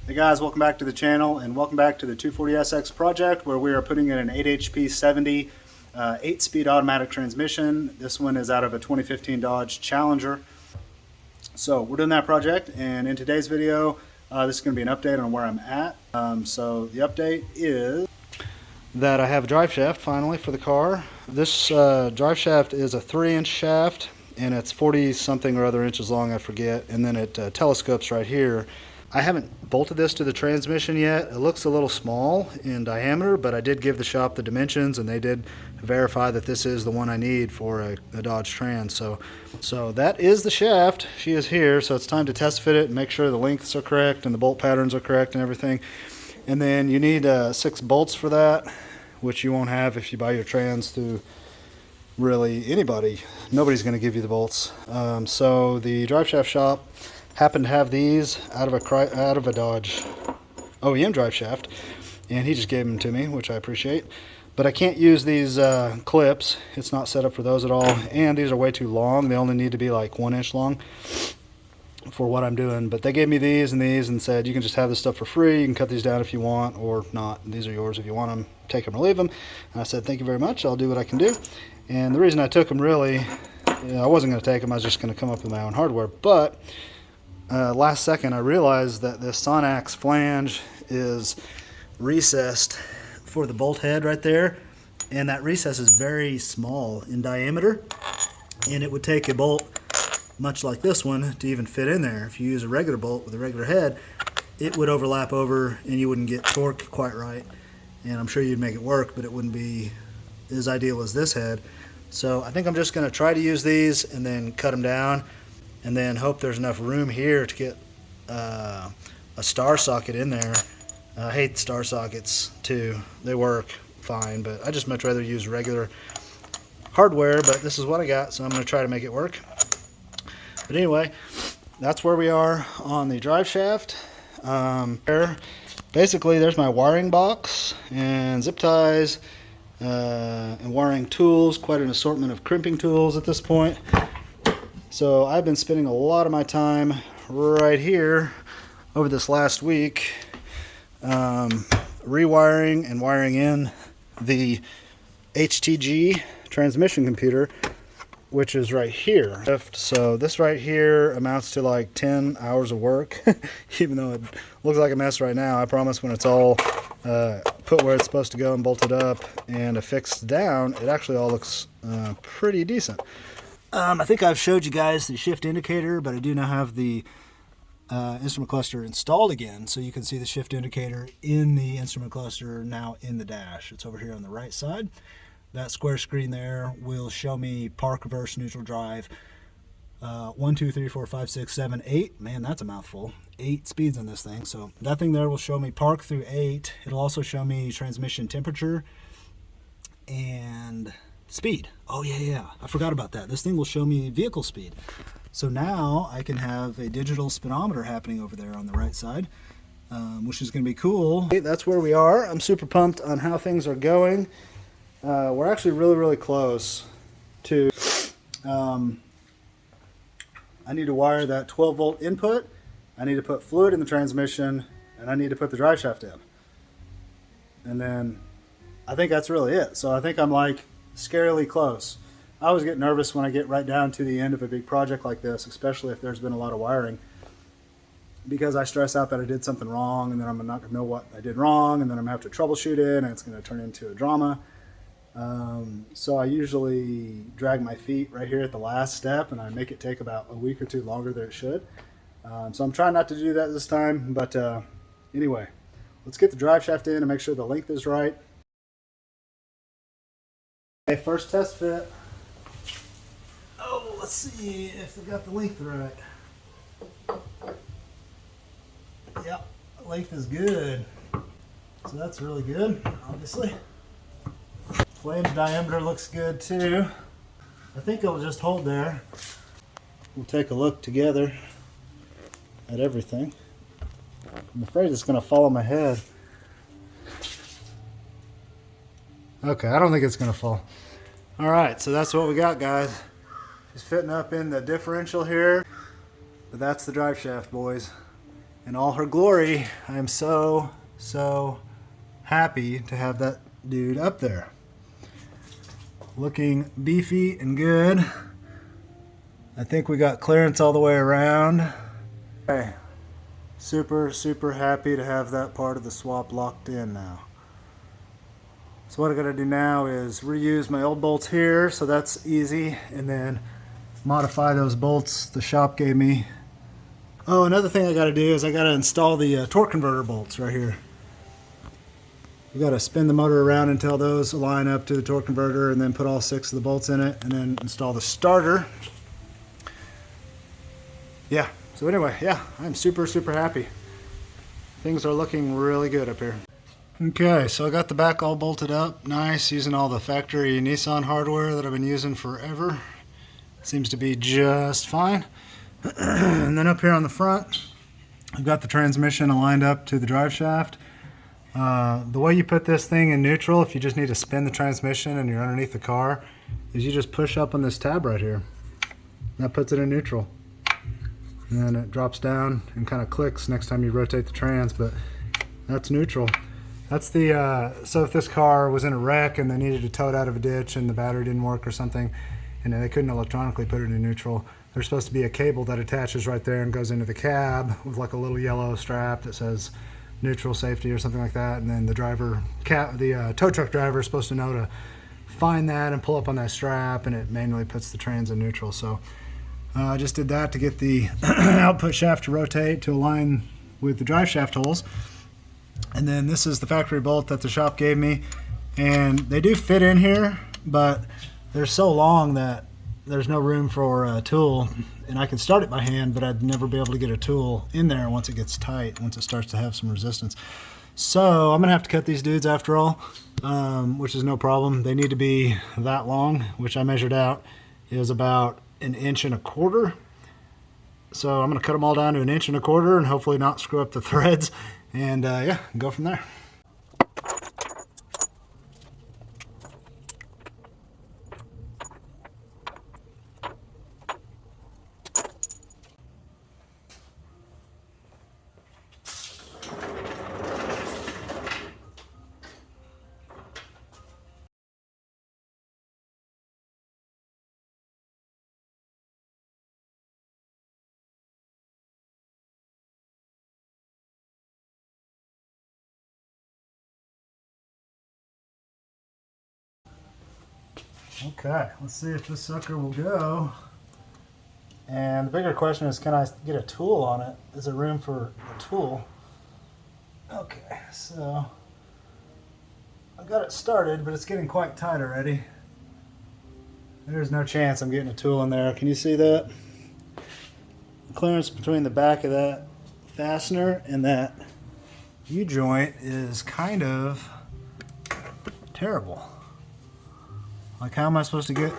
Hey guys, welcome back to the channel and welcome back to the 240SX project where we are putting in an 8 HP 70 8-speed automatic transmission. This one is out of a 2015 Dodge Challenger. So we're doing that project, and in today's video this is going to be an update on where I'm at. So the update is that I have a drive shaft finally for the car. This drive shaft is a 3-inch shaft and it's 40 something or other inches long, I forget, and then it telescopes right here. I haven't bolted this to the transmission yet. It looks a little small in diameter, but I did give the shop the dimensions and they did verify that this is the one I need for a Dodge Trans. So that is the shaft. She is here, so it's time to test fit it and make sure the lengths are correct and the bolt patterns are correct and everything. And then you need 6 bolts for that, which you won't have if you buy your Trans through really anybody. Nobody's going to give you the bolts. So the drive shaft shop happened to have these out of a Dodge OEM drive shaft, and he just gave them to me, which I appreciate. But I can't use these clips. It's not set up for those at all, and these are way too long. They only need to be like 1 inch long for what I'm doing. But they gave me these and said you can just have this stuff for free. You can cut these down if you want or not. These are yours if you want them. Take them or leave them. And I said thank you very much. I'll do what I can do. And the reason I took them, really, I wasn't going to take them. I was just going to come up with my own hardware. But last second I realized that this Sonax flange is recessed for the bolt head right there, and that recess is very small in diameter, and it would take a bolt much like this one to even fit in there. If you use a regular bolt with a regular head, it would overlap over and you wouldn't get torque quite right, and I'm sure you'd make it work, but it wouldn't be as ideal as this head. So I think I'm just going to try to use these and then cut them down, and then hope there's enough room here to get a star socket in there. I hate star sockets too. They work fine, but I just much rather use regular hardware, but this is what I got, so I'm going to try to make it work. But anyway, that's where we are on the drive shaft. Basically, there's my wiring box and zip ties and wiring tools, quite an assortment of crimping tools at this point. So I've been spending a lot of my time right here over this last week rewiring and wiring in the HTG transmission computer, which is right here. So this right here amounts to like 10 hours of work. Even though it looks like a mess right now, I promise when it's all put where it's supposed to go and bolted up and affixed down, it actually all looks pretty decent. I think I've showed you guys the shift indicator, but I do now have the instrument cluster installed again, so you can see the shift indicator in the instrument cluster now in the dash. It's over here on the right side. That square screen there will show me park, reverse, neutral, drive. 1, 2, 3, 4, 5, 6, 7, 8. Man, that's a mouthful. 8 speeds in this thing. So that thing there will show me park through 8. It'll also show me transmission temperature and speed. Oh yeah, I forgot about that. This thing will show me vehicle speed. So now I can have a digital speedometer happening over there on the right side, which is going to be cool. That's where we are. I'm super pumped on how things are going. We're actually really close to I need to wire that 12 volt input, I need to put fluid in the transmission, and I need to put the drive shaft in. And then I think that's really it. So I think I'm like scarily close. I always get nervous when I get right down to the end of a big project like this, especially if there's been a lot of wiring, because I stress out that I did something wrong, and then I'm not going to know what I did wrong, and then I'm going to have to troubleshoot it, and it's going to turn into a drama. So I usually drag my feet right here at the last step, and I make it take about a week or two longer than it should. So I'm trying not to do that this time, but anyway, let's get the drive shaft in and make sure the length is right. Okay, first test fit. Oh, let's see if they got the length right. Yep, length is good. So that's really good, obviously. Flange diameter looks good too. I think it'll just hold there. We'll take a look together at everything. I'm afraid it's going to fall on my head. Okay, I don't think it's going to fall. Alright, so that's what we got, guys. Just fitting up in the differential here. But that's the drive shaft, boys. in all her glory. I am so happy to have that dude up there. Looking beefy and good. I think we got clearance all the way around. Okay. Super happy to have that part of the swap locked in now. So what I gotta do now is reuse my old bolts here, so that's easy, and then modify those bolts the shop gave me. Oh, another thing I gotta do is I gotta install the torque converter bolts right here. We gotta spin the motor around until those line up to the torque converter, and then put all 6 of the bolts in it, and then install the starter. Yeah, so anyway, yeah, I'm super happy. Things are looking really good up here. Okay, so I got the back all bolted up, nice, using all the factory Nissan hardware that I've been using forever. Seems to be just fine. And then up here on the front, I've got the transmission aligned up to the drive shaft. The way you put this thing in neutral, if you just need to spin the transmission and you're underneath the car, is you just push up on this tab right here. That puts it in neutral. And then it drops down and kind of clicks next time you rotate the trans, but that's neutral. That's the, so if this car was in a wreck and they needed to tow it out of a ditch and the battery didn't work or something, and they couldn't electronically put it in neutral, there's supposed to be a cable that attaches right there and goes into the cab with like a little yellow strap that says neutral safety or something like that, and then the driver, the tow truck driver is supposed to know to find that and pull up on that strap, and it manually puts the trans in neutral. So I just did that to get the output shaft to rotate to align with the drive shaft holes. And then this is the factory bolt that the shop gave me, and they do fit in here, but they're so long that there's no room for a tool, and I can start it by hand, but I'd never be able to get a tool in there once it gets tight, once it starts to have some resistance. So I'm gonna have to cut these dudes after all, which is no problem. They need to be that long, which I measured out is about 1.25 inches. So I'm gonna cut them all down to 1.25 inches and hopefully not screw up the threads, and yeah, go from there. Okay, let's see if this sucker will go. And the bigger question is, can I get a tool on it? Is there room for a tool? Okay, so I've got it started, but it's getting quite tight already. There's no chance I'm getting a tool in there. Can you see that? The clearance between the back of that fastener and that U-joint is kind of terrible. Like, how am I supposed to get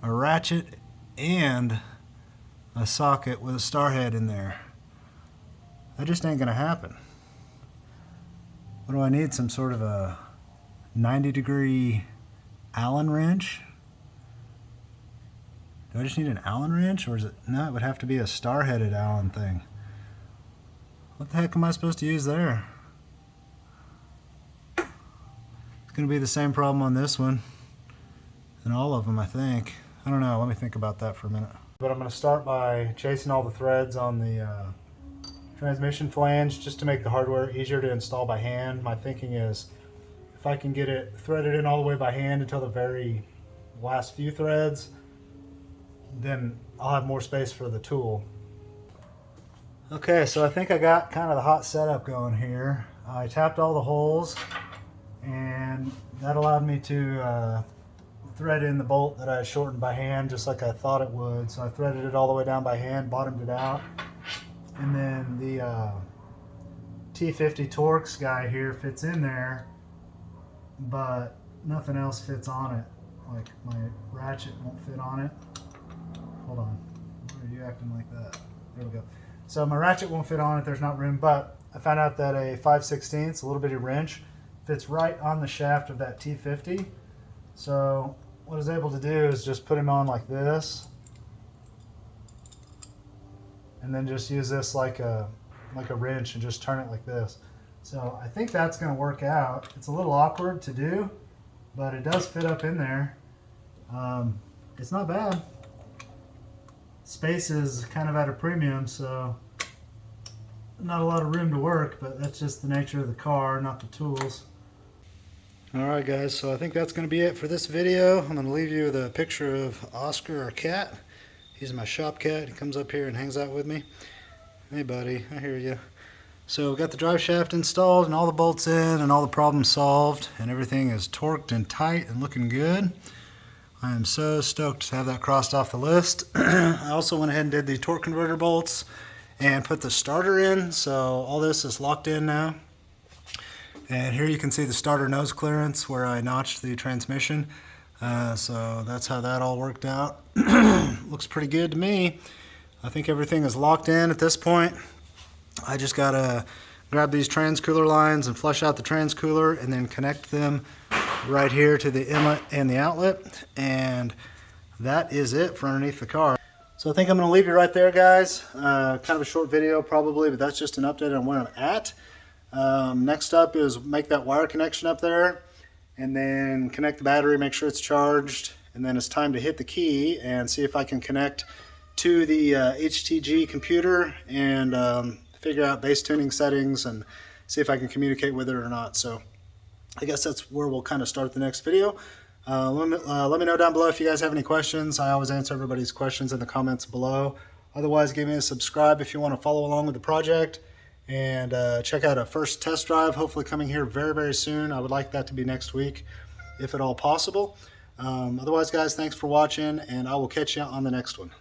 a ratchet and a socket with a star head in there? That just ain't gonna happen. What do I need? Some sort of a 90-degree Allen wrench? Do I just need an Allen wrench, or is it? No, it would have to be a star-headed Allen thing. What the heck am I supposed to use there? It's gonna be the same problem on this one. And all of them, I think. I don't know, let me think about that for a minute. But I'm gonna start by chasing all the threads on the transmission flange just to make the hardware easier to install by hand. My thinking is, if I can get it threaded in all the way by hand until the very last few threads, then I'll have more space for the tool. Okay, so I think I got kind of the hot setup going here. I tapped all the holes, and that allowed me to thread in the bolt that I shortened by hand, just like I thought it would. So I threaded it all the way down by hand, bottomed it out, and then the T50 Torx guy here fits in there, but nothing else fits on it. Like, my ratchet won't fit on it. Hold on, why are you acting like that? There we go. So my ratchet won't fit on it, there's not room, but I found out that a 5/16, a little bitty wrench, fits right on the shaft of that T50. So what I was able to do is just put him on like this, and then just use this like a like a wrench and just turn it like this. So I think that's going to work out. It's a little awkward to do, but it does fit up in there. It's not bad. Space is kind of at a premium, so not a lot of room to work, but that's just the nature of the car, not the tools. Alright guys, so I think that's going to be it for this video. I'm going to leave you with a picture of Oscar, our cat. He's my shop cat. He comes up here and hangs out with me. Hey buddy, I hear you. So we've got the drive shaft installed and all the bolts in and all the problems solved, and everything is torqued and tight and looking good. I am so stoked to have that crossed off the list. I also went ahead and did the torque converter bolts and put the starter in, so all this is locked in now. And here you can see the starter nose clearance where I notched the transmission. So that's how that all worked out. Looks pretty good to me. I think everything is locked in at this point. I just gotta grab these transcooler lines and flush out the transcooler and then connect them right here to the inlet and the outlet. And that is it for underneath the car. So I think I'm gonna leave you right there, guys. Kind of a short video probably, but that's just an update on where I'm at. Next up is make that wire connection up there and then connect the battery, make sure it's charged, and then it's time to hit the key and see if I can connect to the HTG computer and figure out bass tuning settings and see if I can communicate with it or not. So I guess that's where we'll kind of start the next video. Let me know down below if you guys have any questions. I always answer everybody's questions in the comments below. Otherwise, give me a subscribe if you want to follow along with the project. And check out a first test drive, hopefully coming here very, very soon. I would like that to be next week, if at all possible. Otherwise, guys, thanks for watching, and I will catch you on the next one.